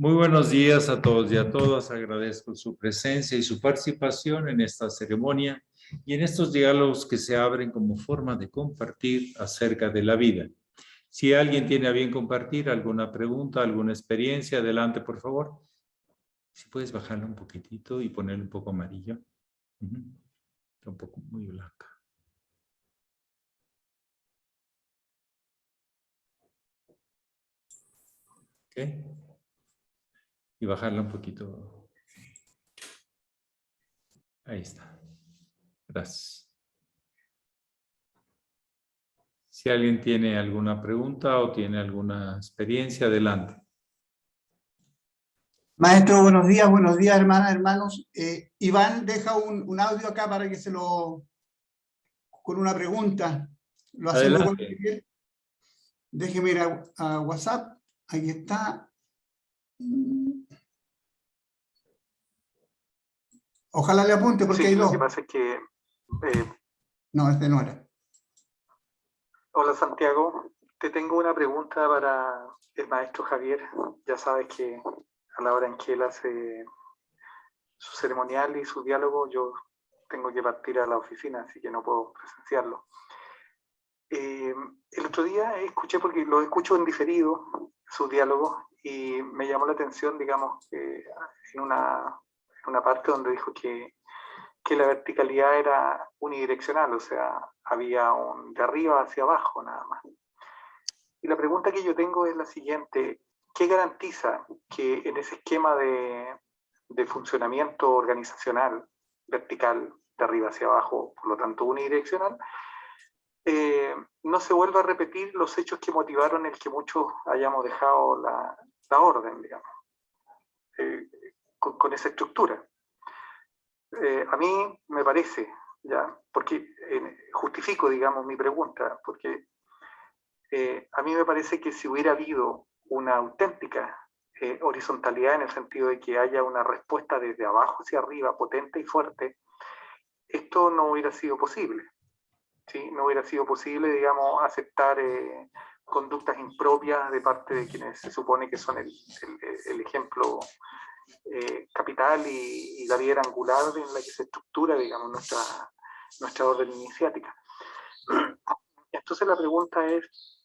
Muy buenos días a todos y a todas. Agradezco su presencia y su participación en esta ceremonia y en estos diálogos que se abren como forma de compartir acerca de la vida. Si alguien tiene a bien compartir alguna pregunta, alguna experiencia, adelante, por favor. Si puedes bajarla un poquitito y ponerle un poco amarillo. Está un poco muy blanca. ¿Ok? Y bajarla un poquito. Ahí está. Gracias. Si alguien tiene alguna pregunta o tiene alguna experiencia, adelante. Maestro, buenos días, hermanas, hermanos. Iván deja un audio acá para que con una pregunta. Lo hacemos igual que ayer. Déjeme ir a WhatsApp. Aquí está. Ojalá le apunte porque hay dos. Lo que pasa es que... No, este no era. Hola Santiago, te tengo una pregunta para el maestro Javier. Ya sabes que a la hora en que él hace su ceremonial y su diálogo, yo tengo que partir a la oficina, así que no puedo presenciarlo. El otro día escuché, porque lo escucho en diferido, sus diálogos, y me llamó la atención, digamos, en una parte donde dijo que la verticalidad era unidireccional, o sea, había un de arriba hacia abajo nada más. Y la pregunta que yo tengo es la siguiente: ¿qué garantiza que en ese esquema de funcionamiento organizacional vertical, de arriba hacia abajo, por lo tanto unidireccional, no se vuelva a repetir los hechos que motivaron el que muchos hayamos dejado la orden, digamos, con esa estructura? A mí me parece, ya, porque justifico, digamos, mi pregunta, porque a mí me parece que si hubiera habido una auténtica horizontalidad, en el sentido de que haya una respuesta desde abajo hacia arriba, potente y fuerte, esto no hubiera sido posible, ¿sí? No hubiera sido posible, digamos, aceptar conductas impropias de parte de quienes se supone que son el ejemplo capital y la piedra angular en la que se estructura, digamos, nuestra orden iniciática. Entonces la pregunta es,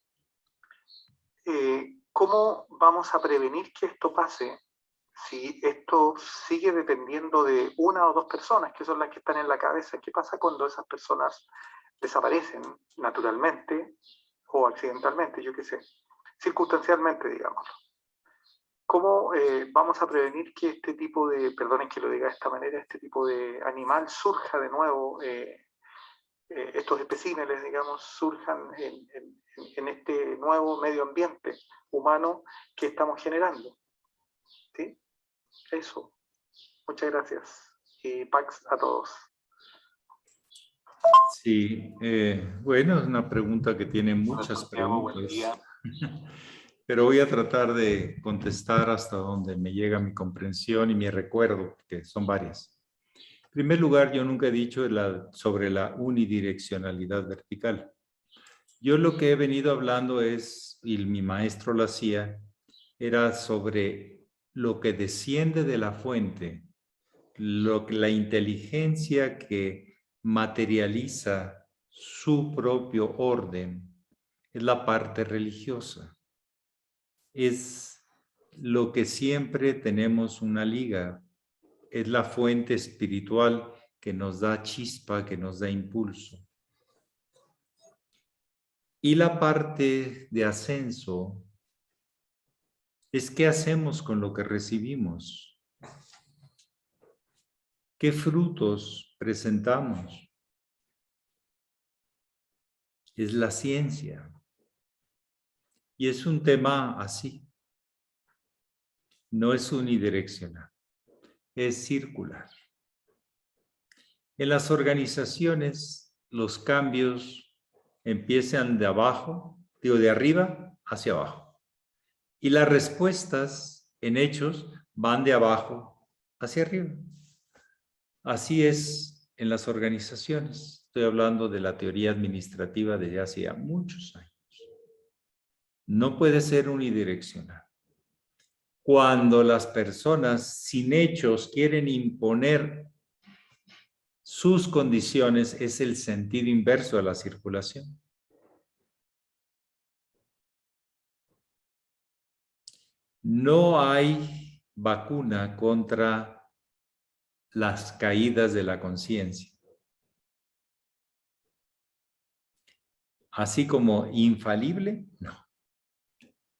¿cómo vamos a prevenir que esto pase si esto sigue dependiendo de una o dos personas, que son las que están en la cabeza? ¿Qué pasa cuando esas personas desaparecen naturalmente o accidentalmente, yo qué sé, circunstancialmente, digamos? ¿Cómo vamos a prevenir que este tipo de, perdonen que lo diga de esta manera, este tipo de animal surja de nuevo, estos especímenes, digamos, surjan en este nuevo medio ambiente humano que estamos generando? ¿Sí? Eso. Muchas gracias. Y Pax a todos. Sí, bueno, es una pregunta que tiene muchas preguntas. Pero voy a tratar de contestar hasta donde me llega mi comprensión y mi recuerdo, que son varias. En primer lugar, yo nunca he dicho sobre la unidireccionalidad vertical. Yo lo que he venido hablando es, y mi maestro lo hacía, era sobre lo que desciende de la fuente, la inteligencia que materializa su propio orden, es la parte religiosa. Es lo que siempre tenemos una liga, es la fuente espiritual que nos da chispa, que nos da impulso. Y la parte de ascenso es qué hacemos con lo que recibimos, qué frutos presentamos. Es la ciencia. Y es un tema así. No es unidireccional, es circular. En las organizaciones, los cambios empiezan de abajo, de arriba hacia abajo. Y las respuestas en hechos van de abajo hacia arriba. Así es en las organizaciones. Estoy hablando de la teoría administrativa de hace muchos años. No puede ser unidireccional. Cuando las personas sin hechos quieren imponer sus condiciones, es el sentido inverso de la circulación. No hay vacuna contra las caídas de la conciencia. Así como infalible, no.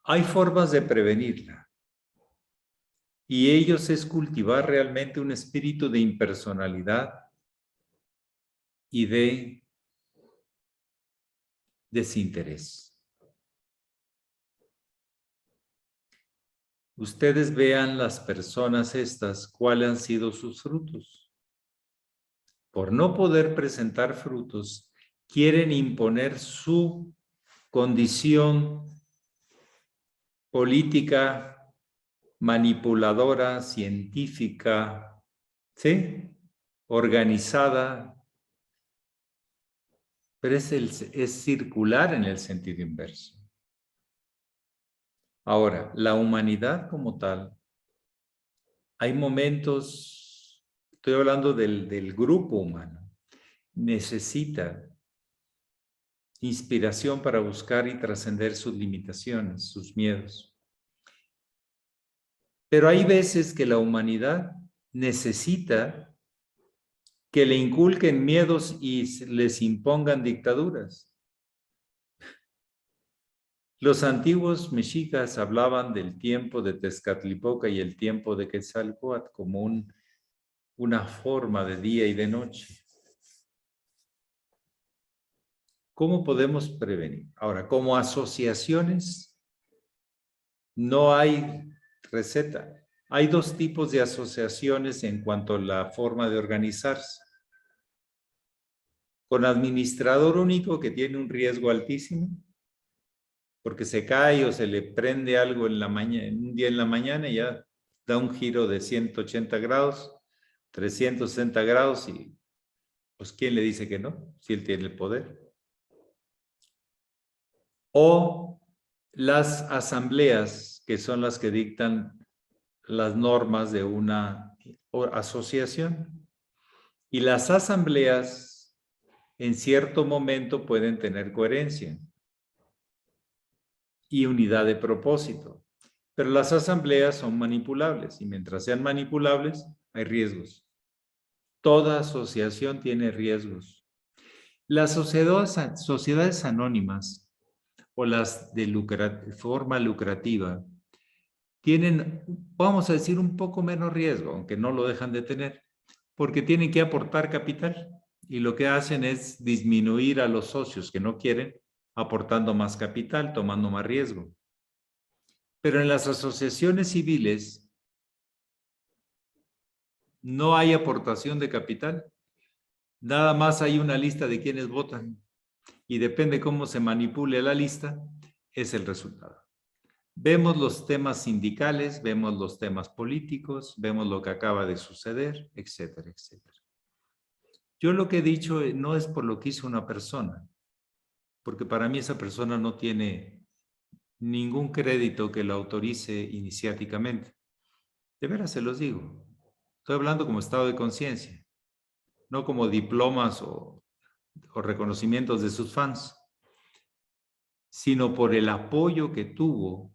Hay formas de prevenirla. Y ellos es cultivar realmente un espíritu de impersonalidad y de desinterés. Ustedes vean las personas estas, cuáles han sido sus frutos. Por no poder presentar frutos, quieren imponer su condición política, manipuladora, científica, ¿sí? Organizada, pero es circular en el sentido inverso. Ahora, la humanidad como tal, hay momentos, estoy hablando del grupo humano, necesita inspiración para buscar y trascender sus limitaciones, sus miedos. Pero hay veces que la humanidad necesita que le inculquen miedos y les impongan dictaduras. Los antiguos mexicas hablaban del tiempo de Tezcatlipoca y el tiempo de Quetzalcóatl como una forma de día y de noche. ¿Cómo podemos prevenir? Ahora, como asociaciones, no hay receta. Hay dos tipos de asociaciones en cuanto a la forma de organizarse. Con administrador único, que tiene un riesgo altísimo, porque se cae o se le prende algo en la mañana, un día en la mañana y ya da un giro de 180 grados, 360 grados y pues ¿quién le dice que no? Si él tiene el poder. O las asambleas, que son las que dictan las normas de una asociación. Y las asambleas en cierto momento pueden tener coherencia y unidad de propósito. Pero las asambleas son manipulables y mientras sean manipulables hay riesgos. Toda asociación tiene riesgos. Las sociedades anónimas o las de forma lucrativa tienen, vamos a decir, un poco menos riesgo, aunque no lo dejan de tener, porque tienen que aportar capital y lo que hacen es disminuir a los socios que no quieren, aportando más capital, tomando más riesgo. Pero en las asociaciones civiles no hay aportación de capital. Nada más hay una lista de quienes votan y depende cómo se manipule la lista, es el resultado. Vemos los temas sindicales, vemos los temas políticos, vemos lo que acaba de suceder, etcétera, etcétera. Yo lo que he dicho no es por lo que hizo una persona, porque para mí esa persona no tiene ningún crédito que lo autorice iniciáticamente. De veras se los digo. Estoy hablando como estado de conciencia, no como diplomas o reconocimientos de sus fans, sino por el apoyo que tuvo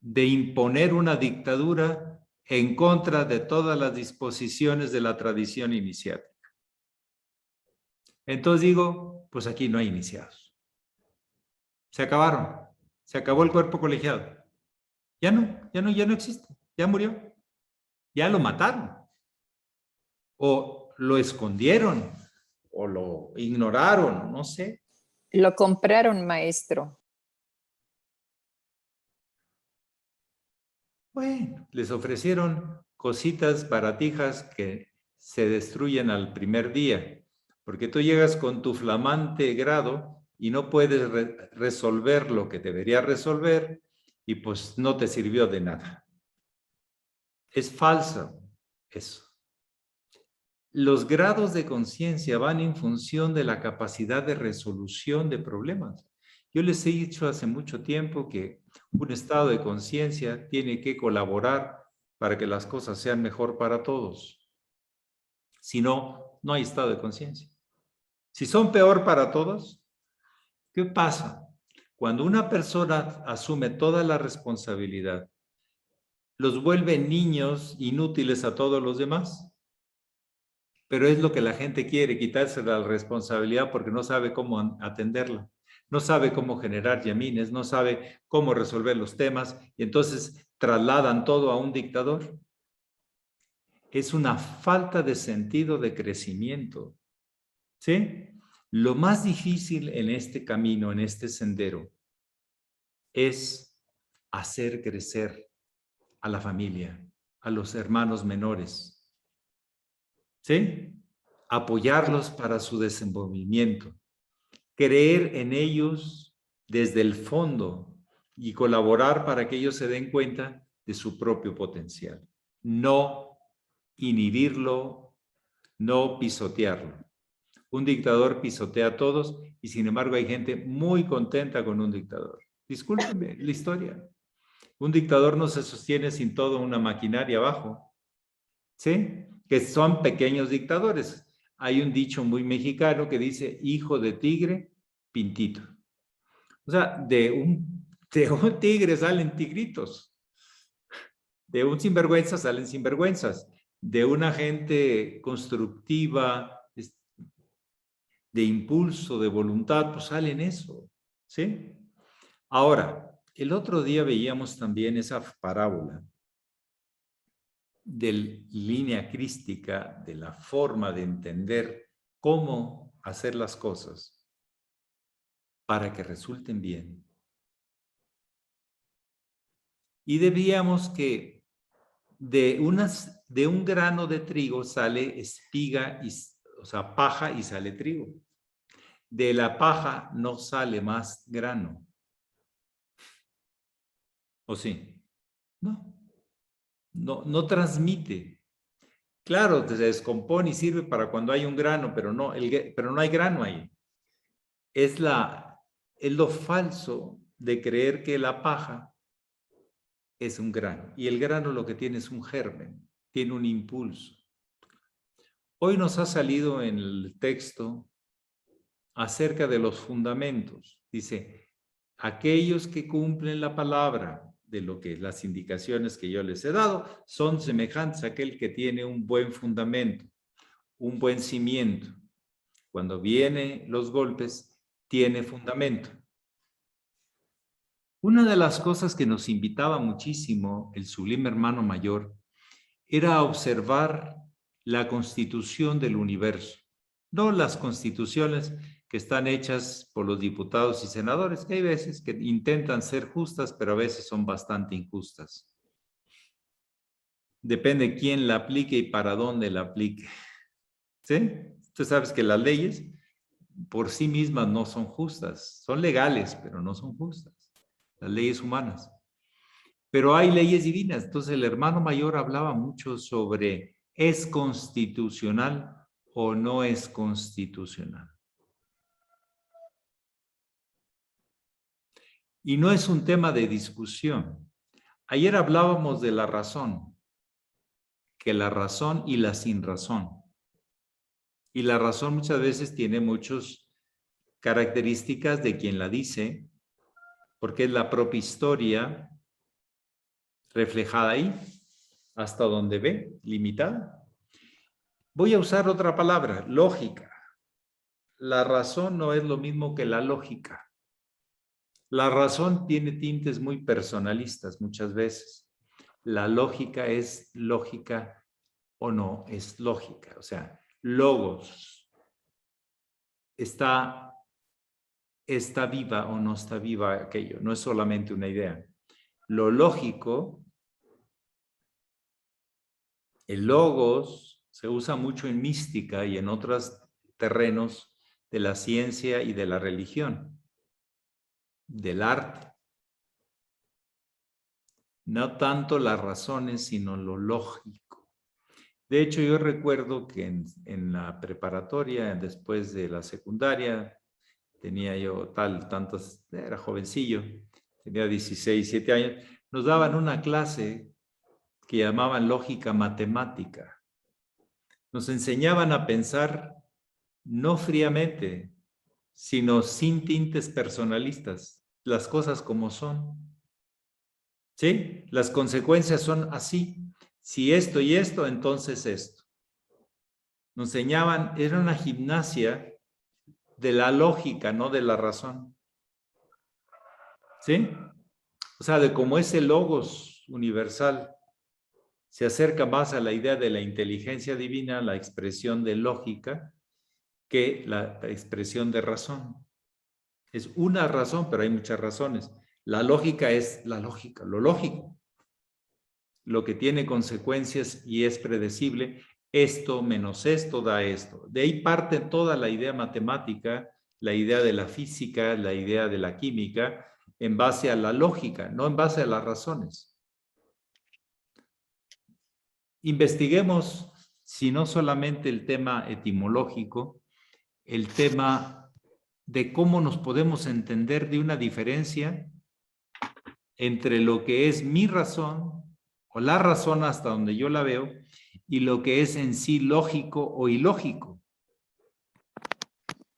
de imponer una dictadura en contra de todas las disposiciones de la tradición iniciática. Entonces digo, pues aquí no hay iniciados. Se acabaron. Se acabó el cuerpo colegiado. Ya no existe. Ya murió. Ya lo mataron. O lo escondieron. O lo ignoraron. No sé. Lo compraron, maestro. Bueno, les ofrecieron cositas baratijas que se destruyen al primer día, porque tú llegas con tu flamante grado y no puedes resolver lo que deberías resolver y pues no te sirvió de nada. Es falso eso. Los grados de conciencia van en función de la capacidad de resolución de problemas. Yo les he dicho hace mucho tiempo que un estado de conciencia tiene que colaborar para que las cosas sean mejor para todos. Si no, no hay estado de conciencia. Si son peor para todos, ¿qué pasa? Cuando una persona asume toda la responsabilidad, los vuelve niños inútiles a todos los demás. Pero es lo que la gente quiere, quitarse la responsabilidad porque no sabe cómo atenderla. No sabe cómo generar yamines, no sabe cómo resolver los temas y entonces trasladan todo a un dictador. Es una falta de sentido de crecimiento. ¿Sí? Lo más difícil en este camino, en este sendero, es hacer crecer a la familia, a los hermanos menores. ¿Sí? Apoyarlos para su desenvolvimiento. Creer en ellos desde el fondo y colaborar para que ellos se den cuenta de su propio potencial. No inhibirlo, no pisotearlo. Un dictador pisotea a todos y sin embargo hay gente muy contenta con un dictador. Discúlpenme la historia. Un dictador no se sostiene sin toda una maquinaria abajo. ¿Sí? Que son pequeños dictadores. Hay un dicho muy mexicano que dice, hijo de tigre, pintito. O sea, de un tigre salen tigritos. De un sinvergüenza salen sinvergüenzas. De una gente constructiva, de impulso, de voluntad, pues salen eso. ¿Sí? Ahora, el otro día veíamos también esa parábola de línea crística, de la forma de entender cómo hacer las cosas para que resulten bien. Y debíamos que de un grano de trigo sale espiga, o sea, paja y sale trigo. De la paja no sale más grano. ¿O sí? No. No transmite. Claro, se descompone y sirve para cuando hay un grano, pero no hay grano ahí. Es lo falso de creer que la paja es un grano. Y el grano lo que tiene es un germen, tiene un impulso. Hoy nos ha salido en el texto acerca de los fundamentos. Dice, aquellos que cumplen la palabra de lo que las indicaciones que yo les he dado son semejantes a aquel que tiene un buen fundamento, un buen cimiento. Cuando vienen los golpes, tiene fundamento. Una de las cosas que nos invitaba muchísimo el sublime hermano mayor era a observar la constitución del universo, no las constituciones que están hechas por los diputados y senadores, que hay veces que intentan ser justas, pero a veces son bastante injustas. Depende quién la aplique y para dónde la aplique. ¿Sí? Tú sabes que las leyes por sí mismas no son justas, son legales, pero no son justas. Las leyes humanas. Pero hay leyes divinas. Entonces el hermano mayor hablaba mucho sobre ¿es constitucional o no es constitucional? Y no es un tema de discusión. Ayer hablábamos de la razón, que la razón y la sin razón. Y la razón muchas veces tiene muchas características de quien la dice, porque es la propia historia reflejada ahí, hasta donde ve, limitada. Voy a usar otra palabra, lógica. La razón no es lo mismo que la lógica. La razón tiene tintes muy personalistas muchas veces. La lógica es lógica o no es lógica. O sea, logos está viva o no está viva aquello. No es solamente una idea. Lo lógico, el logos, se usa mucho en mística y en otros terrenos de la ciencia y de la religión, del arte. No tanto las razones, sino lo lógico. De hecho, yo recuerdo que en la preparatoria, después de la secundaria, tenía yo tantos, era jovencillo, tenía 16, 17 años, nos daban una clase que llamaban lógica matemática. Nos enseñaban a pensar no fríamente, sino sin tintes personalistas, las cosas como son. ¿Sí? Las consecuencias son así. Si esto y esto, entonces esto. Nos enseñaban, era una gimnasia de la lógica, no de la razón. ¿Sí? O sea, de cómo ese logos universal se acerca más a la idea de la inteligencia divina, la expresión de lógica, que la expresión de razón. Es una razón, pero hay muchas razones. La lógica es la lógica, lo lógico. Lo que tiene consecuencias y es predecible, esto menos esto da esto. De ahí parte toda la idea matemática, la idea de la física, la idea de la química, en base a la lógica, no en base a las razones. Investiguemos, si no solamente el tema etimológico, el tema de cómo nos podemos entender de una diferencia entre lo que es mi razón, o la razón hasta donde yo la veo, y lo que es en sí lógico o ilógico.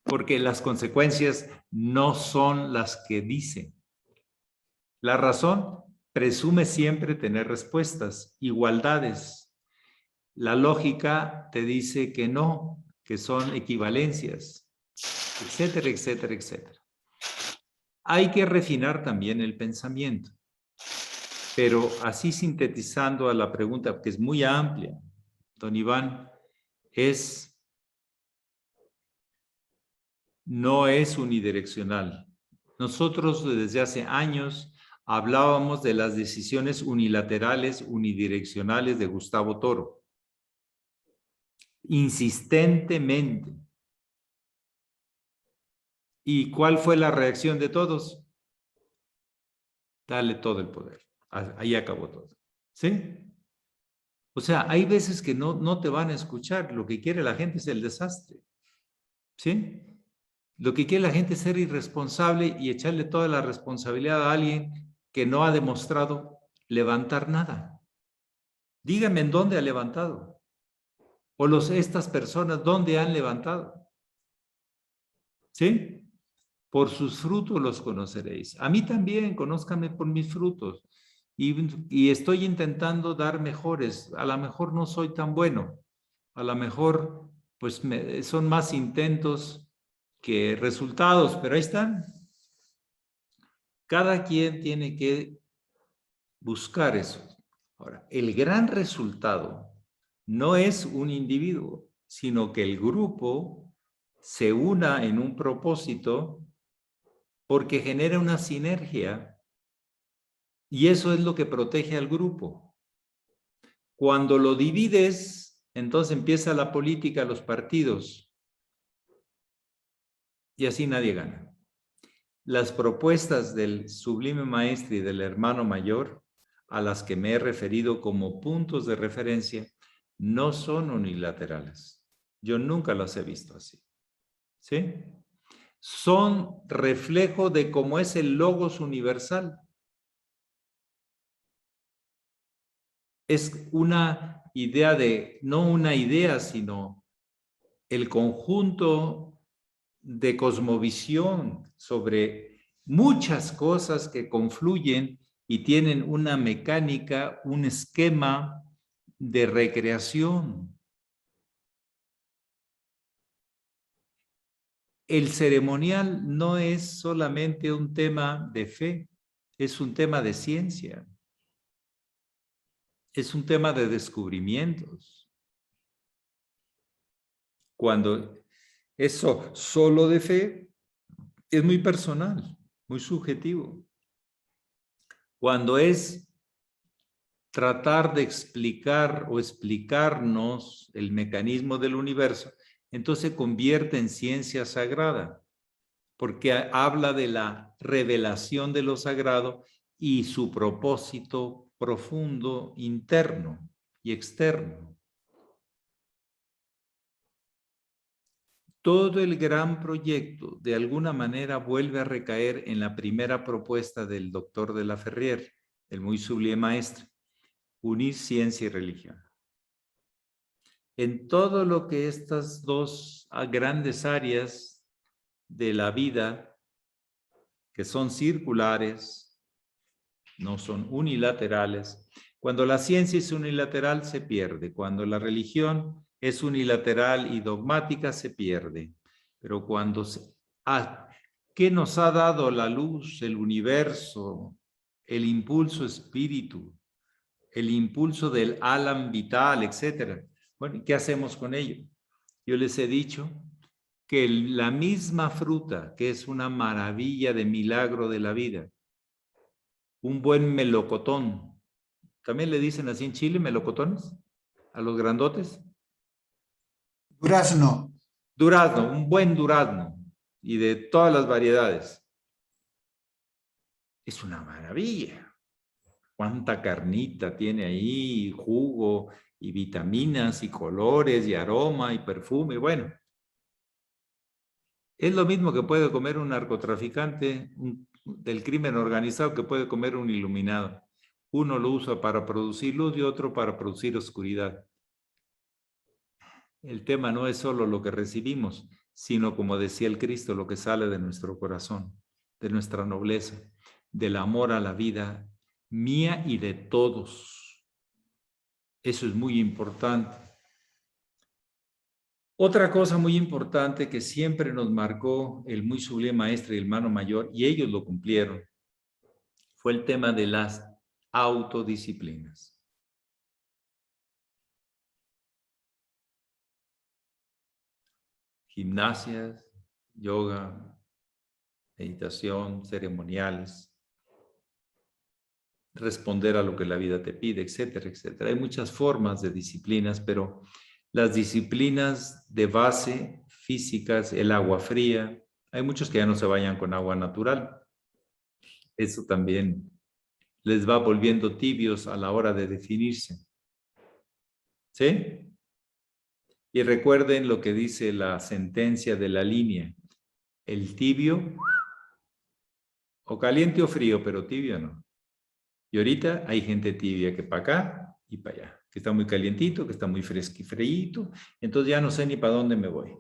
Porque las consecuencias no son las que dicen. La razón presume siempre tener respuestas, igualdades. La lógica te dice que no, que son equivalencias, etcétera, etcétera, etcétera. Hay que refinar también el pensamiento. Pero así sintetizando a la pregunta, que es muy amplia, don Iván, no es unidireccional. Nosotros desde hace años hablábamos de las decisiones unilaterales, unidireccionales de Gustavo Toro. Insistentemente. ¿Y cuál fue la reacción de todos? Dale todo el poder. Ahí acabó todo. ¿Sí? O sea, hay veces que no te van a escuchar. Lo que quiere la gente es el desastre. ¿Sí? Lo que quiere la gente es ser irresponsable y echarle toda la responsabilidad a alguien que no ha demostrado levantar nada. Dígame en dónde ha levantado. O estas personas, ¿dónde han levantado? ¿Sí? Por sus frutos los conoceréis. A mí también, conózcanme por mis frutos. Y estoy intentando dar mejores. A lo mejor no soy tan bueno. A lo mejor, pues, son más intentos que resultados, pero ahí están. Cada quien tiene que buscar eso. Ahora, el gran resultado no es un individuo, sino que el grupo se una en un propósito porque genera una sinergia y eso es lo que protege al grupo. Cuando lo divides, entonces empieza la política, los partidos y así nadie gana. Las propuestas del Sublime Maestro y del Hermano Mayor, a las que me he referido como puntos de referencia, no son unilaterales. Yo nunca las he visto así. ¿Sí? Son reflejo de cómo es el logos universal. Es una idea no una idea, sino el conjunto de cosmovisión sobre muchas cosas que confluyen y tienen una mecánica, un esquema de recreación. El ceremonial no es solamente un tema de fe, es un tema de ciencia. Es un tema de descubrimientos. Cuando eso solo de fe es muy personal, muy subjetivo. Cuando es tratar de explicar o explicarnos el mecanismo del universo, entonces se convierte en ciencia sagrada, porque habla de la revelación de lo sagrado y su propósito profundo, interno y externo. todo el gran proyecto de alguna manera vuelve a recaer en la primera propuesta del doctor de la Ferrier, el muy sublime maestro: unir ciencia y religión. En todo lo que estas dos grandes áreas de la vida, que son circulares, no son unilaterales. Cuando la ciencia es unilateral, se pierde. Cuando la religión es unilateral y dogmática, se pierde. Pero cuando ¿qué nos ha dado la luz, el universo, el impulso espíritu, el impulso del Alam vital, etcétera? Bueno, ¿qué hacemos con ello? Yo les he dicho que la misma fruta, que es una maravilla de milagro de la vida, un buen melocotón, ¿también le dicen así en Chile, melocotones, a los grandotes? Durazno. Durazno, un buen durazno, y de todas las variedades. Es una maravilla. Cuánta carnita tiene ahí, jugo, y vitaminas, y colores, y aroma, y perfume, bueno. Es lo mismo que puede comer un narcotraficante del crimen organizado que puede comer un iluminado. Uno lo usa para producir luz y otro para producir oscuridad. El tema no es solo lo que recibimos, sino, como decía el Cristo, lo que sale de nuestro corazón, de nuestra nobleza, del amor a la vida mía y de todos. Eso es muy importante. Otra cosa muy importante que siempre nos marcó el muy sublime maestro y el hermano mayor, y ellos lo cumplieron, fue el tema de las autodisciplinas. Gimnasias, yoga, meditación, ceremoniales, responder a lo que la vida te pide, etcétera, etcétera. Hay muchas formas de disciplinas, pero las disciplinas de base físicas, el agua fría, hay muchos que ya no se bañan con agua natural. Eso también les va volviendo tibios a la hora de definirse. ¿Sí? Y recuerden lo que dice la sentencia de la línea: el tibio, o caliente o frío, pero tibio no. Y ahorita hay gente tibia que para acá y para allá, que está muy calientito, que está muy fresquito, entonces ya no sé ni para dónde me voy.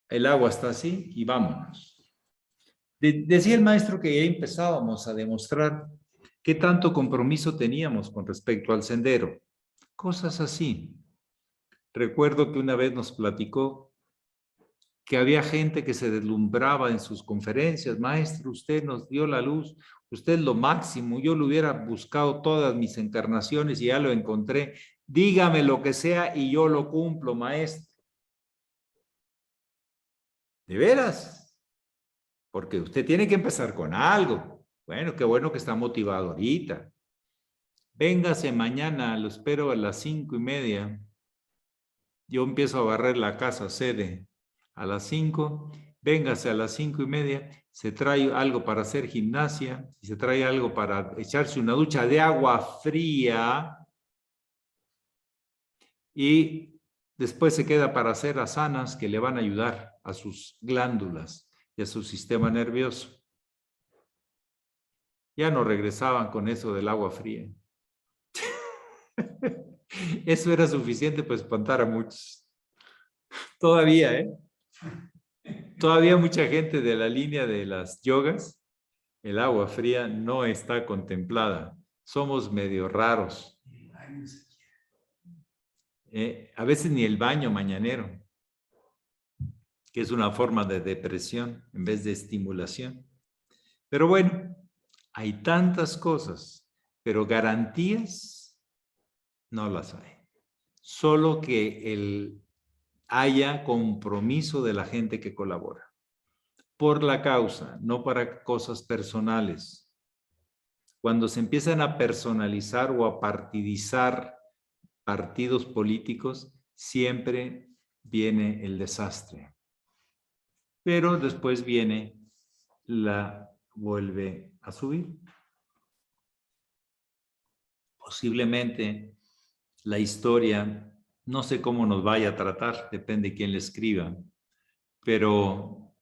El agua está así y vámonos. Decía el maestro que ya empezábamos a demostrar qué tanto compromiso teníamos con respecto al sendero. Cosas así. Recuerdo que una vez nos platicó que había gente que se deslumbraba en sus conferencias: maestro, usted nos dio la luz, usted es lo máximo, yo lo hubiera buscado todas mis encarnaciones y ya lo encontré, dígame lo que sea y yo lo cumplo, maestro. ¿De veras? Porque usted tiene que empezar con algo. Bueno, qué bueno que está motivado ahorita. Véngase mañana, lo espero a las 5:30. Yo empiezo a barrer la casa sede a las 5. Véngase a las 5:30. Se trae algo para hacer gimnasia, y se trae algo para echarse una ducha de agua fría, y después se queda para hacer asanas que le van a ayudar a sus glándulas y a su sistema nervioso. Ya no regresaban con eso del agua fría. Eso era suficiente para espantar a muchos. Todavía, ¿eh? Todavía mucha gente de la línea de las yogas, el agua fría no está contemplada. Somos medio raros. A veces ni el baño mañanero, que es una forma de depresión en vez de estimulación. Pero bueno, hay tantas cosas, pero garantías no las hay. Solo que haya compromiso de la gente que colabora. Por la causa, no para cosas personales. Cuando se empiezan a personalizar o a partidizar partidos políticos, siempre viene el desastre. Pero después vuelve a subir. Posiblemente la historia, no sé cómo nos vaya a tratar, depende de quién la escriba, Pero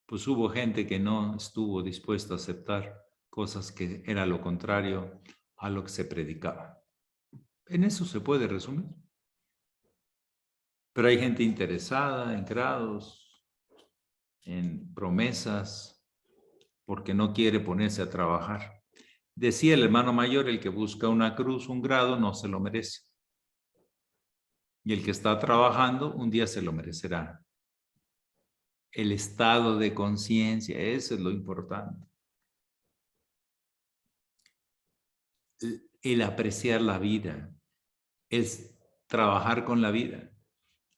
pues hubo gente que no estuvo dispuesta a aceptar cosas que era lo contrario a lo que se predicaba. En eso se puede resumir. Pero hay gente interesada en grados, en promesas, porque no quiere ponerse a trabajar. Decía el hermano mayor, el que busca una cruz, un grado, no se lo merece. Y el que está trabajando, un día se lo merecerá. El estado de conciencia, eso es lo importante. El apreciar la vida, es trabajar con la vida.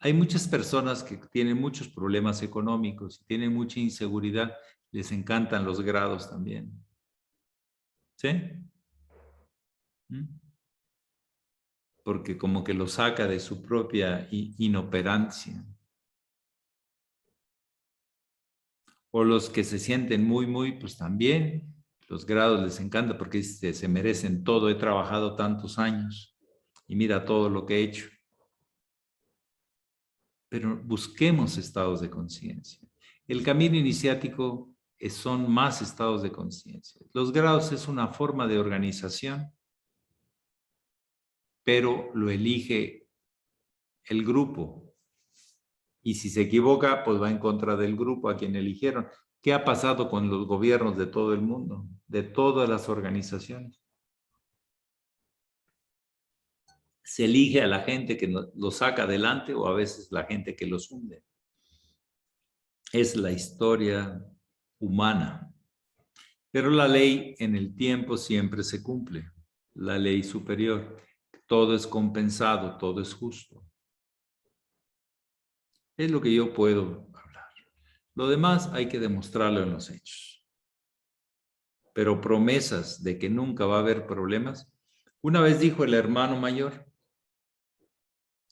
Hay muchas personas que tienen muchos problemas económicos, tienen mucha inseguridad, les encantan los grados también. ¿Sí? Porque como que lo saca de su propia inoperancia. O los que se sienten muy, pues también los grados les encanta porque se merecen todo. He trabajado tantos años y mira todo lo que he hecho. Pero busquemos estados de conciencia. El camino iniciático son más estados de conciencia. Los grados es una forma de organización, pero lo elige el grupo. Y si se equivoca, pues va en contra del grupo a quien eligieron. ¿Qué ha pasado con los gobiernos de todo el mundo, de todas las organizaciones? Se elige a la gente que lo saca adelante o a veces la gente que los hunde. Es la historia humana. Pero la ley en el tiempo siempre se cumple. La ley superior. Todo es compensado, todo es justo. Es lo que yo puedo hablar. Lo demás hay que demostrarlo en los hechos. Pero promesas de que nunca va a haber problemas. Una vez dijo el hermano mayor,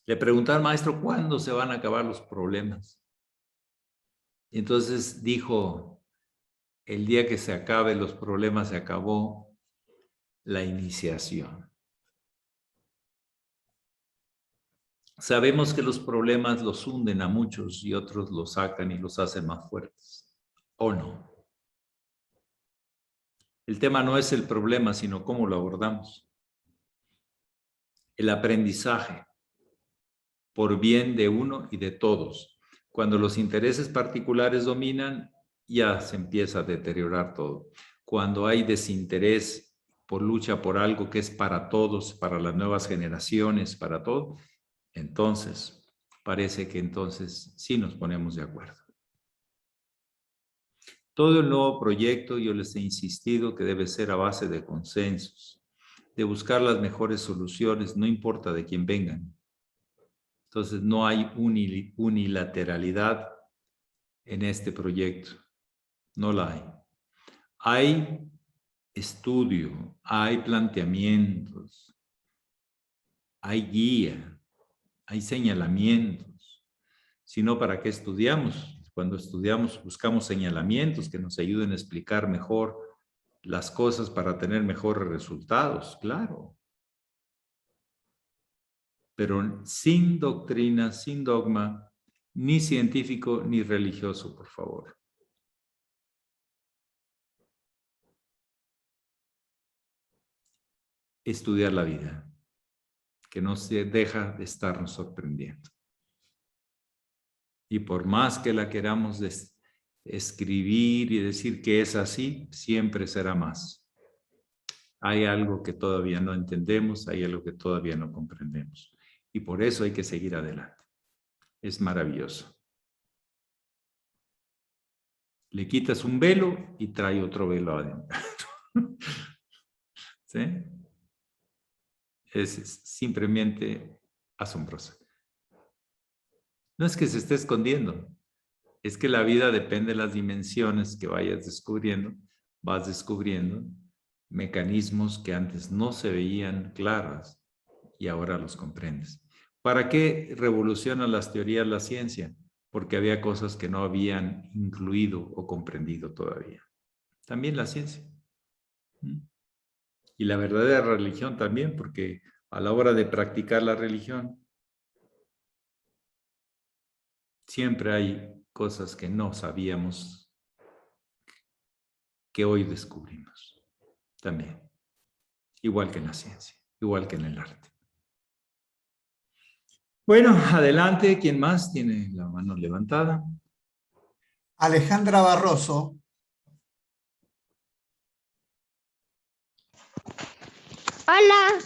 le preguntaron, maestro, ¿cuándo se van a acabar los problemas? Y entonces dijo, el día que se acaben los problemas se acabó la iniciación. Sabemos que los problemas los hunden a muchos y otros los sacan y los hacen más fuertes. ¿O no? El tema no es el problema, sino cómo lo abordamos. El aprendizaje por bien de uno y de todos. Cuando los intereses particulares dominan, ya se empieza a deteriorar todo. Cuando hay desinterés por lucha por algo que es para todos, para las nuevas generaciones, para todo, entonces parece que entonces sí nos ponemos de acuerdo. Todo el nuevo proyecto, yo les he insistido que debe ser a base de consensos, de buscar las mejores soluciones, no importa de quién vengan. Entonces no hay unilateralidad en este proyecto, no la hay. Hay estudio, hay planteamientos, hay guía, hay señalamientos. Si no, ¿para qué estudiamos? Cuando estudiamos buscamos señalamientos que nos ayuden a explicar mejor las cosas para tener mejores resultados, claro. Pero sin doctrina, sin dogma, ni científico ni religioso, por favor. Estudiar la vida, que no se deja de estarnos sorprendiendo. Y por más que la queramos escribir y decir que es así, siempre será más. Hay algo que todavía no entendemos, hay algo que todavía no comprendemos. Y por eso hay que seguir adelante. Es maravilloso. Le quitas un velo y trae otro velo adentro. ¿Sí? Es simplemente asombroso. No es que se esté escondiendo, es que la vida depende de las dimensiones que vayas descubriendo, vas descubriendo mecanismos que antes no se veían claras y ahora los comprendes. ¿Para qué revoluciona las teorías la ciencia? Porque había cosas que no habían incluido o comprendido todavía. También la ciencia. Y la verdadera religión también, porque a la hora de practicar la religión, Siempre hay cosas que no sabíamos que hoy descubrimos también. Igual que en la ciencia, igual que en el arte. Bueno, adelante. ¿Quién más tiene la mano levantada? Alejandra Barroso. Hola,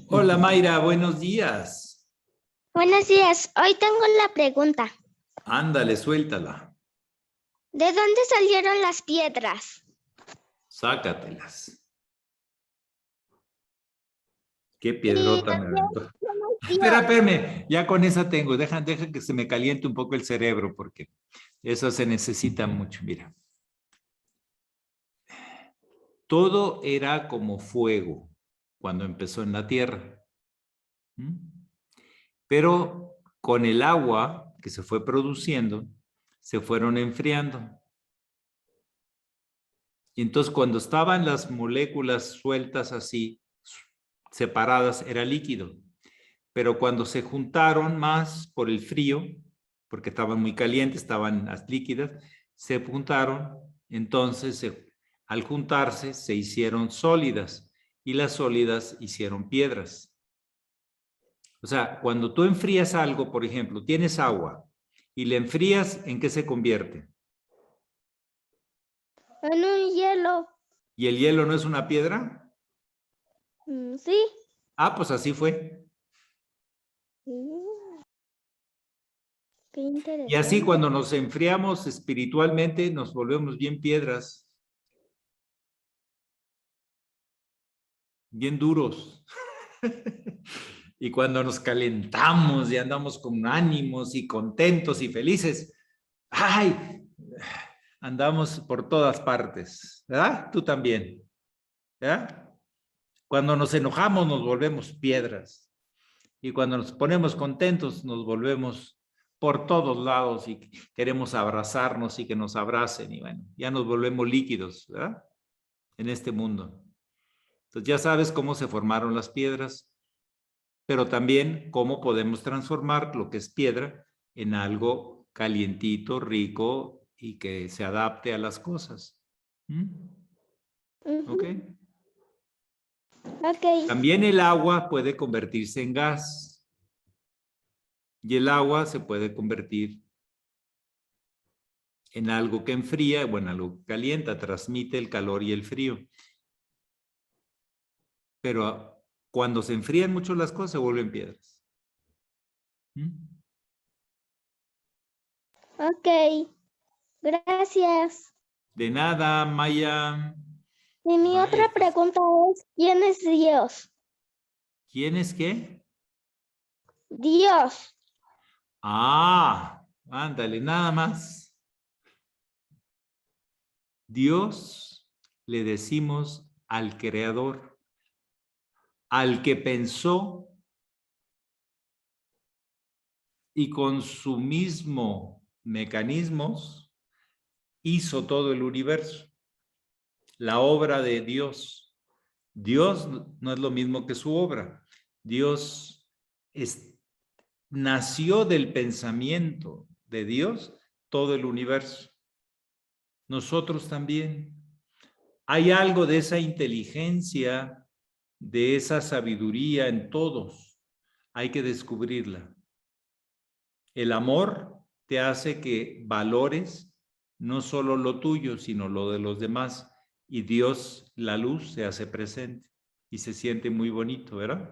Hola Mayra, buenos días. buenos días. Hoy tengo la pregunta. Ándale, suéltala. ¿De dónde salieron las piedras? Sácatelas. Qué Y piedrota me también, aventó. ¿cómo es Espera, Dios? espérame, ya con esa tengo. Deja que se me caliente un poco el cerebro porque eso se necesita mucho. Mira, todo era como fuego cuando empezó en la tierra. ¿Mm? Pero con el agua que se fue produciendo, se fueron enfriando. Y entonces cuando estaban las moléculas sueltas así, separadas, era líquido. Pero cuando se juntaron más por el frío, porque estaban muy calientes, estaban líquidas, se juntaron, entonces al juntarse se hicieron sólidas y las sólidas hicieron piedras. O sea, cuando tú enfrías algo, por ejemplo, tienes agua y le enfrías, ¿en qué se convierte? En un hielo. ¿Y el hielo no es una piedra? Sí. Ah, pues así fue. Qué Y así interesante. cuando nos enfriamos espiritualmente, nos volvemos bien piedras, bien duros. Y cuando nos calentamos y andamos con ánimos y contentos y felices, ¡ay! Andamos por todas partes, ¿verdad? Tú también, ¿verdad? Cuando nos enojamos nos volvemos piedras y cuando nos ponemos contentos nos volvemos por todos lados y queremos abrazarnos y que nos abracen y bueno, ya nos volvemos líquidos, ¿verdad? En este mundo. Entonces ya sabes cómo se formaron las piedras, pero también cómo podemos transformar lo que es piedra en algo calientito, rico y que se adapte a las cosas. ¿Mm? ¿Ok? Ok. También el agua puede convertirse en gas y el agua se puede convertir en algo que enfría, bueno, algo que calienta, transmite el calor y el frío. Pero cuando se enfrían mucho las cosas se vuelven piedras. ¿Mm? Ok. Gracias. De nada, Maya. Y mi Vale, otra pues, pregunta es, ¿quién es Dios? ¿quién es qué? Dios. Ah, ándale, nada más. Dios le decimos al creador, al que pensó y con su mismo mecanismos hizo todo el universo, la obra de Dios. Dios no es lo mismo que su obra. Dios nació del pensamiento de Dios todo el universo. Nosotros también. Hay algo de esa inteligencia, de esa sabiduría en todos. Hay que descubrirla. El amor te hace que valores no solo lo tuyo, sino lo de los demás. Y Dios, la luz, se hace presente y se siente muy bonito, ¿verdad?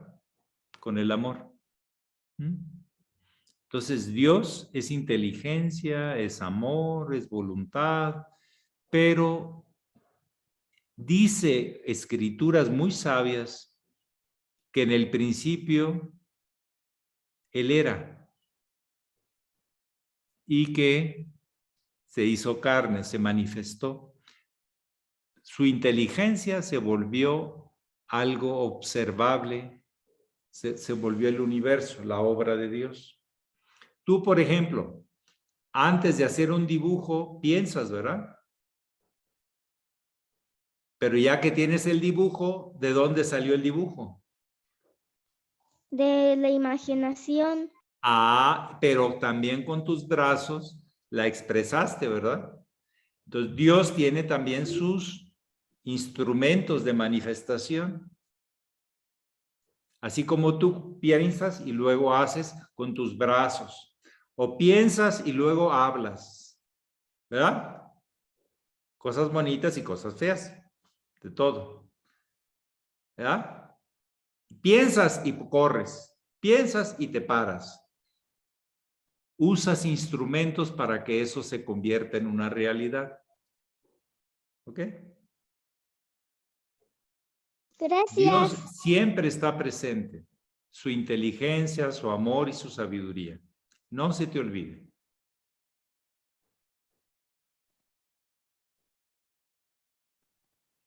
Con el amor. ¿Mm? Entonces, Dios es inteligencia, es amor, es voluntad, pero dice escrituras muy sabias que en el principio Él era y que se hizo carne, se manifestó. Su inteligencia se volvió algo observable, se volvió el universo, la obra de Dios. Tú, por ejemplo, antes de hacer un dibujo, piensas, ¿verdad? Pero ya que tienes el dibujo, ¿de dónde salió el dibujo? De la imaginación. Ah, pero también con tus brazos la expresaste, ¿verdad? Entonces Dios tiene también sus instrumentos de manifestación. Así como tú piensas y luego haces con tus brazos. O piensas y luego hablas. ¿Verdad? Cosas bonitas y cosas feas. De todo. ¿Verdad? Piensas y corres. Piensas y te paras. Usas instrumentos para que eso se convierta en una realidad. ¿Ok? Gracias. Dios siempre está presente. Su inteligencia, su amor y su sabiduría. No se te olvide.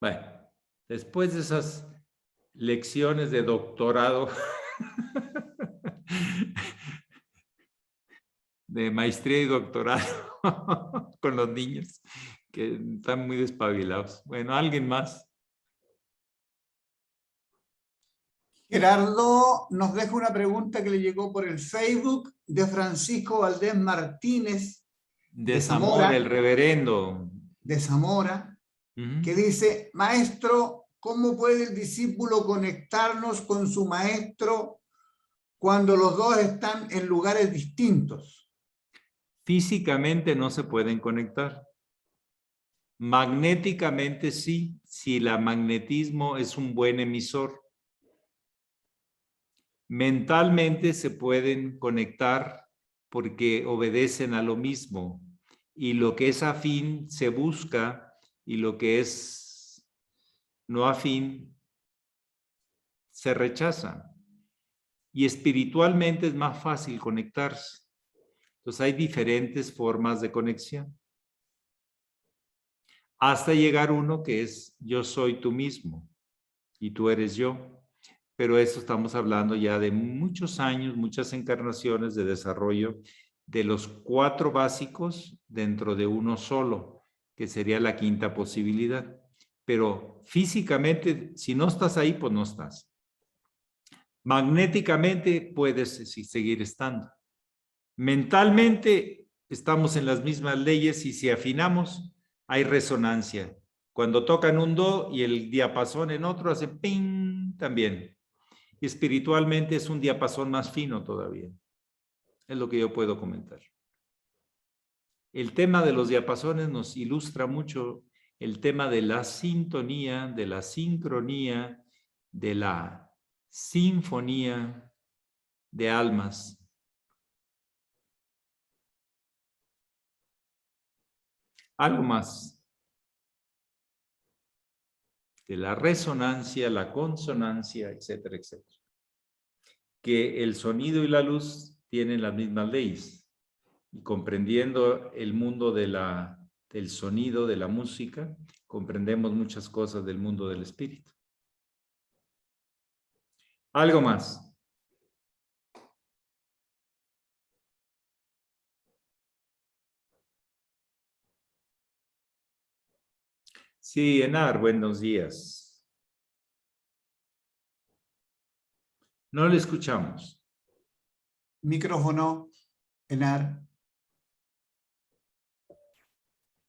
Bueno, después de esas lecciones de doctorado, de maestría y doctorado con los niños que están muy despabilados. Bueno, ¿alguien más? Gerardo nos deja una pregunta que le llegó por el Facebook de Francisco Valdés Martínez De Zamora, el reverendo. de Zamora, que dice: maestro, ¿cómo puede el discípulo conectarnos con su maestro cuando los dos están en lugares distintos? Físicamente no se pueden conectar. Magnéticamente sí, si el magnetismo es un buen emisor. Mentalmente se pueden conectar porque obedecen a lo mismo. Y lo que es afín se busca y lo que es no afín se rechaza. Y espiritualmente es más fácil conectarse. Entonces hay diferentes formas de conexión. Hasta llegar uno que es yo soy tú mismo y tú eres yo. Pero eso estamos hablando ya de muchos años, muchas encarnaciones de desarrollo de los 4 básicos dentro de uno solo, que sería la quinta posibilidad. Pero físicamente, si no estás ahí, pues no estás. Magnéticamente puedes seguir estando. Mentalmente estamos en las mismas leyes y si afinamos, hay resonancia. Cuando tocan un do y el diapasón en otro hace ping también. Y espiritualmente es un diapasón más fino todavía. Es lo que yo puedo comentar. El tema de los diapasones nos ilustra mucho el tema de la sintonía, de la sincronía, de la sinfonía de almas. Algo más. De la resonancia, la consonancia, etcétera, etcétera. Que el sonido y la luz tienen las mismas leyes. Y comprendiendo el mundo del sonido, de la música, comprendemos muchas cosas del mundo del espíritu. ¿Algo más? Sí, Enar, buenos días. No le escuchamos. Micrófono, Enar.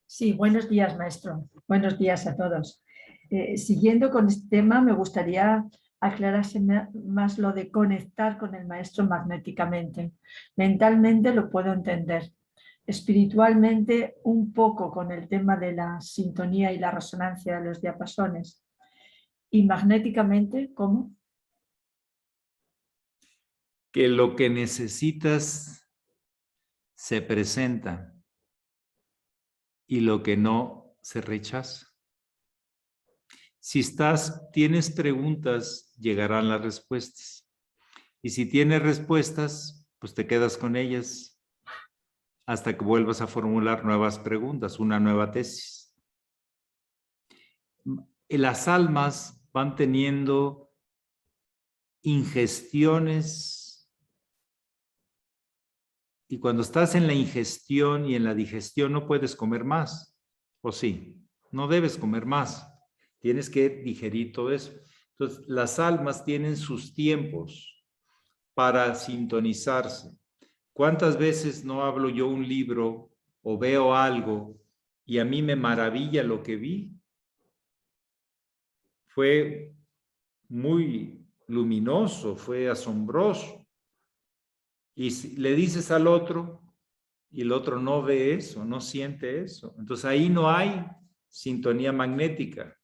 Sí, buenos días, maestro. Buenos días a todos. Siguiendo con este tema, me gustaría aclararse más lo de conectar con el maestro magnéticamente. Mentalmente lo puedo entender. Espiritualmente, un poco con el tema de la sintonía y la resonancia de los diapasones. Y magnéticamente, ¿cómo? Que lo que necesitas se presenta y lo que no se rechaza. Si tienes preguntas, llegarán las respuestas. Y si tienes respuestas, pues te quedas con ellas hasta que vuelvas a formular nuevas preguntas, una nueva tesis. Las almas van teniendo ingestiones y cuando estás en la ingestión y en la digestión no puedes comer más, ¿o sí? No debes comer más, tienes que digerir todo eso. Entonces, las almas tienen sus tiempos para sintonizarse. ¿Cuántas veces no hablo yo un libro o veo algo y a mí me maravilla lo que vi? Fue muy luminoso, fue asombroso. Y si le dices al otro y el otro no ve eso, no siente eso. Entonces ahí no hay sintonía magnética.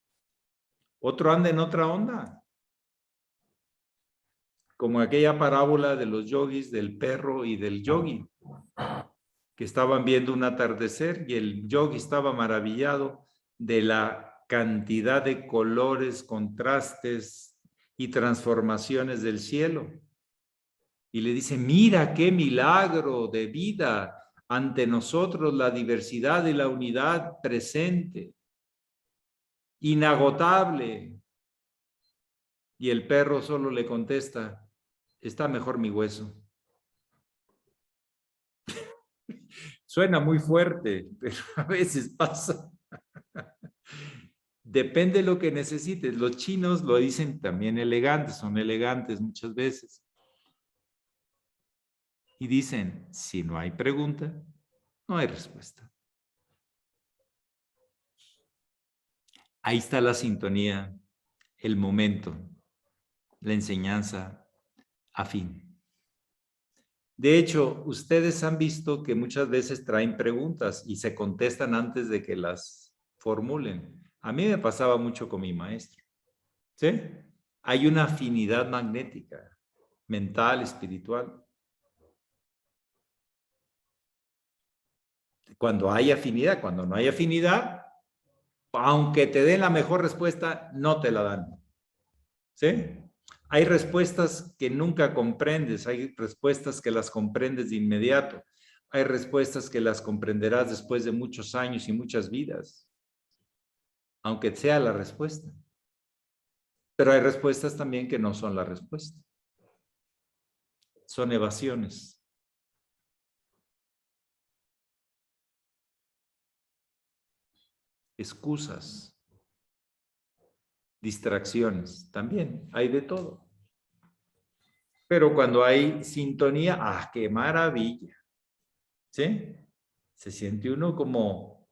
Otro anda en otra onda. Como aquella parábola de los yogis, del perro y del yogi, que estaban viendo un atardecer y el yogi estaba maravillado de la cantidad de colores, contrastes y transformaciones del cielo. Y le dice, mira qué milagro de vida ante nosotros, la diversidad y la unidad presente, inagotable. Y el perro solo le contesta, está mejor mi hueso. Suena muy fuerte, pero a veces pasa. Depende de lo que necesites. Los chinos lo dicen también elegantes, son elegantes muchas veces. Y dicen, si no hay pregunta, no hay respuesta. Ahí está la sintonía, el momento, la enseñanza afín. De hecho, ustedes han visto que muchas veces traen preguntas y se contestan antes de que las formulen. A mí me pasaba mucho con mi maestro. ¿Sí? Hay una afinidad magnética, mental, espiritual. Cuando hay afinidad, cuando no hay afinidad, aunque te den la mejor respuesta, no te la dan. ¿Sí? Hay respuestas que nunca comprendes, hay respuestas que las comprendes de inmediato, hay respuestas que las comprenderás después de muchos años y muchas vidas, aunque sea la respuesta. Pero hay respuestas también que no son la respuesta. Son evasiones. Excusas. Distracciones. También hay de todo. Pero cuando hay sintonía, ¡ah, qué maravilla! ¿Sí? Se siente uno como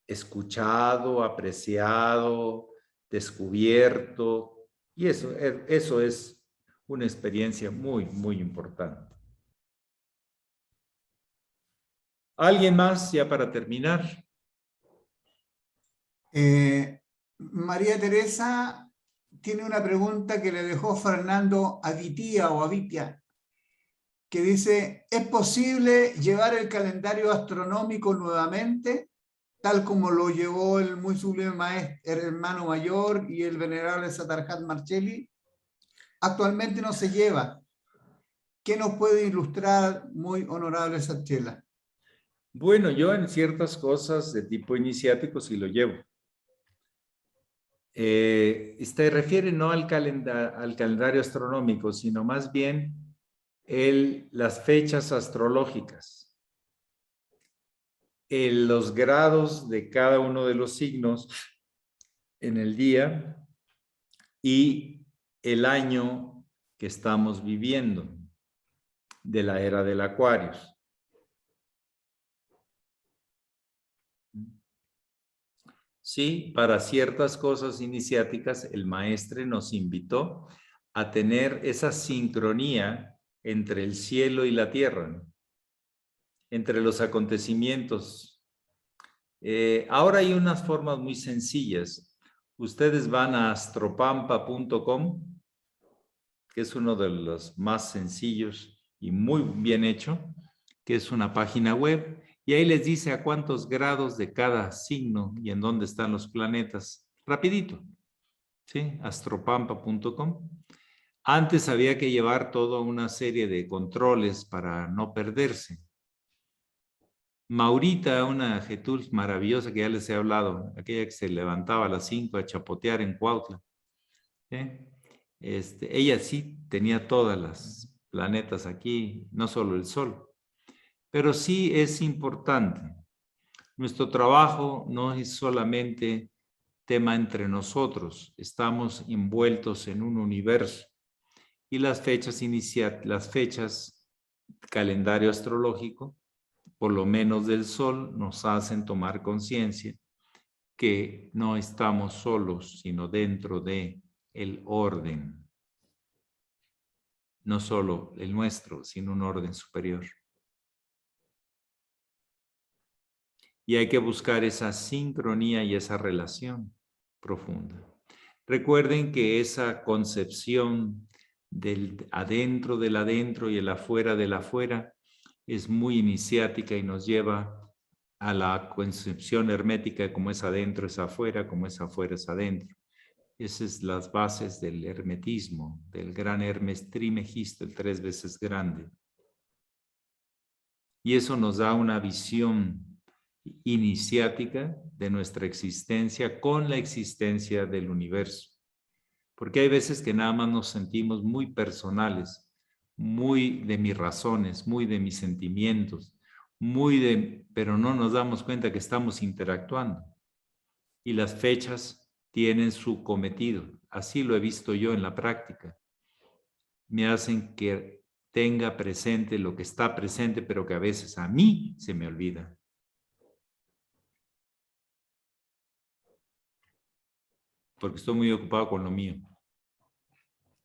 escuchado, apreciado, descubierto. Y eso es una experiencia muy, muy importante. ¿Alguien más ya para terminar? María Teresa tiene una pregunta que le dejó Fernando Avitia o Avitia, que dice, ¿es posible llevar el calendario astronómico nuevamente, tal como lo llevó el muy sublime maestro, el hermano mayor y el venerable Satarjat Marcelli? Actualmente no se lleva. ¿Qué nos puede ilustrar, muy honorable Satchela? Bueno, yo en ciertas cosas de tipo iniciático sí lo llevo. Se refiere no al calendario astronómico, sino más bien las fechas astrológicas. Los grados de cada uno de los signos en el día y el año que estamos viviendo de la era del Acuario. Sí, para ciertas cosas iniciáticas el maestre nos invitó a tener esa sincronía entre el cielo y la tierra, ¿no? Entre los acontecimientos. Ahora hay unas formas muy sencillas. Ustedes van a astropampa.com, que es uno de los más sencillos y muy bien hecho, que es una página web, y ahí les dice a cuántos grados de cada signo y en dónde están los planetas. Rapidito, ¿sí? Astropampa.com. Antes había que llevar toda una serie de controles para no perderse. Maurita, una Getúlz maravillosa que ya les he hablado, aquella que se levantaba a las 5 a chapotear en Cuautla. Ella sí tenía todas las planetas aquí, no solo el Sol. Pero sí es importante. Nuestro trabajo no es solamente tema entre nosotros, estamos envueltos en un universo. Y las fechas calendario astrológico, por lo menos del Sol, nos hacen tomar conciencia que no estamos solos, sino dentro de el orden. No solo el nuestro, sino un orden superior. Y hay que buscar esa sincronía y esa relación profunda. Recuerden que esa concepción del adentro del adentro y el afuera del afuera es muy iniciática y nos lleva a la concepción hermética de cómo es adentro es afuera, cómo es afuera es adentro. Esas son las bases del hermetismo, del gran Hermes Trimegisto, el 3 veces grande. Y eso nos da una visión iniciática de nuestra existencia con la existencia del universo. Porque hay veces que nada más nos sentimos muy personales, muy de mis razones, muy de mis sentimientos, pero no nos damos cuenta que estamos interactuando. Y las fechas tienen su cometido. Así lo he visto yo en la práctica. Me hacen que tenga presente lo que está presente, pero que a veces a mí se me olvida. Porque estoy muy ocupado con lo mío.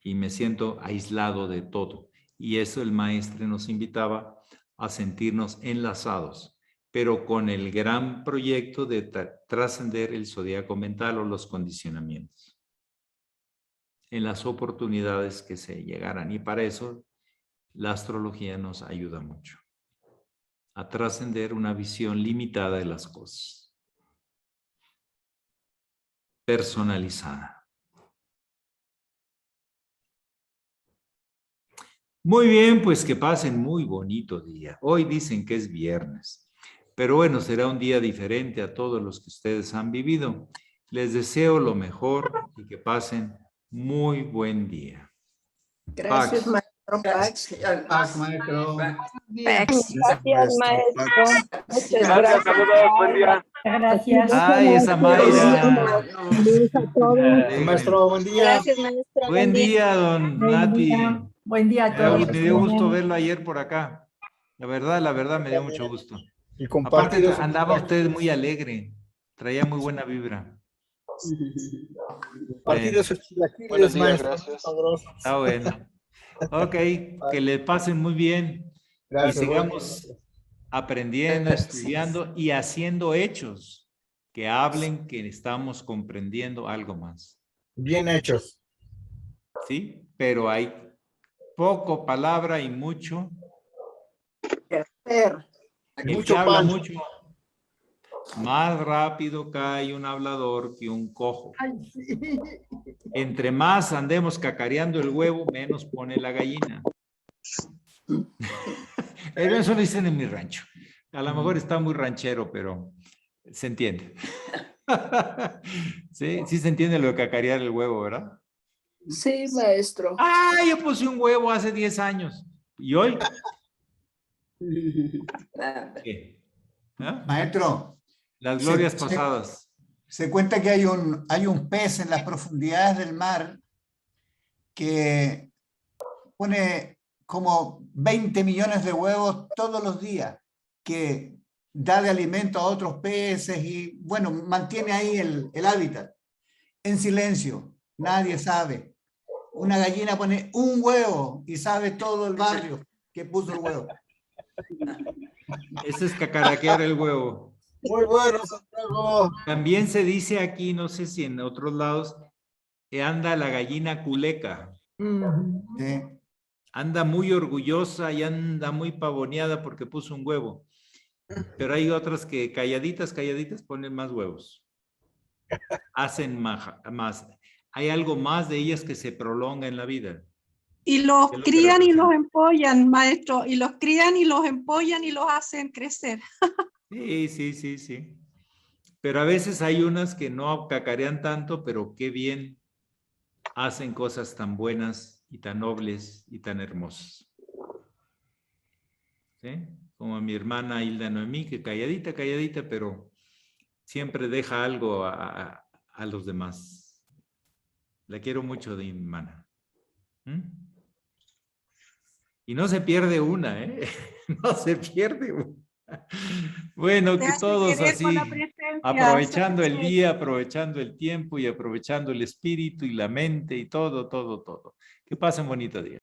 Y me siento aislado de todo. Y eso el maestro nos invitaba a sentirnos enlazados, pero con el gran proyecto de trascender el zodiaco mental o los condicionamientos en las oportunidades que se llegaran. Y para eso la astrología nos ayuda mucho a trascender una visión limitada de las cosas, personalizada. Muy bien, pues que pasen muy bonito día. Hoy dicen que es viernes, pero bueno, será un día diferente a todos los que ustedes han vivido. Les deseo lo mejor y que pasen muy buen día. Gracias, maestro. Pax. Pax, maestro. Gracias, maestro. Muchas Gracias, gracias. saludos, buen día. Gracias. Ay, esa Mayra. Maestro, buen día. Gracias, maestra. Buen día, don Nati. Buen día a todos. Me dio gusto verlo ayer por acá. La verdad me dio mucho gusto. Aparte andaba usted muy alegre. Traía muy buena vibra. Partidos Buenos días, gracias. Está bueno. Ok, que le pasen muy bien. Gracias, y sigamos aprendiendo, estudiando y haciendo hechos que hablen que estamos comprendiendo algo más. Bien hechos. ¿Sí? Pero hay poco palabra y mucho. El que habla mucho, más rápido cae un hablador que un cojo. Ay, sí. Entre más andemos cacareando el huevo, menos pone la gallina. Eso lo dicen en mi rancho. A lo mejor está muy ranchero, pero se entiende. Sí se entiende lo de cacarear el huevo, ¿verdad? Sí, maestro. Ah, yo puse un huevo hace 10 años. ¿Y hoy? ¿Qué? ¿Ah? Maestro. Las glorias pasadas. Se cuenta que hay un pez en las profundidades del mar que pone como 20 millones de huevos todos los días, que da de alimento a otros peces y, bueno, mantiene ahí el hábitat. En silencio, nadie sabe. Una gallina pone un huevo y sabe todo el barrio que puso el huevo. Ese es cacaraquear el huevo. Muy bueno, Santiago. También se dice aquí, no sé si en otros lados, que anda la gallina culeca. Sí. Anda muy orgullosa y anda muy pavoneada porque puso un huevo. Pero hay otras que calladitas ponen más huevos. Hacen más. Hay algo más de ellas que se prolonga en la vida. Y los crían y los empollan, maestro. Y los crían y los empollan y los hacen crecer. Sí. Pero a veces hay unas que no cacarean tanto, pero qué bien hacen cosas tan buenas y tan nobles y tan hermosas. ¿Sí? Como mi hermana Hilda Noemí, que calladita, pero siempre deja algo a los demás. La quiero mucho de mi hermana. Y no se pierde una, ¿eh? No se pierde una. Bueno, que todos así, aprovechando el día, aprovechando el tiempo y aprovechando el espíritu y la mente y todo, todo, todo. Que pasen bonito día.